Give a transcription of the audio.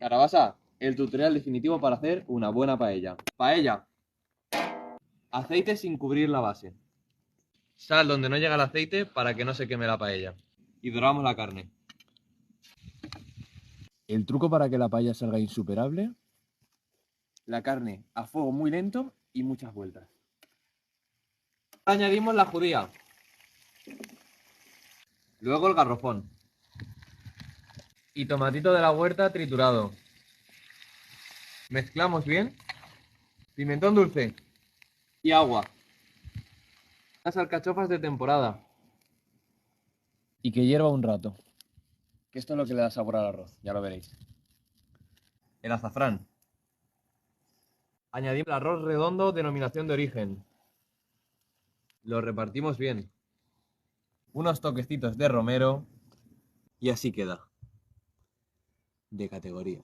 Carabasa, el tutorial definitivo para hacer una buena paella. Paella. Aceite sin cubrir la base. Sal donde no llega el aceite para que no se queme la paella. Y doramos la carne. El truco para que la paella salga insuperable. La carne a fuego muy lento y muchas vueltas. Añadimos la judía. Luego el garrofón. Y tomatito de la huerta triturado. Mezclamos bien. Pimentón dulce. Y agua. Las alcachofas de temporada. Y que hierva un rato. Que esto es lo que le da sabor al arroz, ya lo veréis. El azafrán. Añadimos el arroz redondo denominación de origen. Lo repartimos bien. Unos toquecitos de romero. Y así queda. De categoría.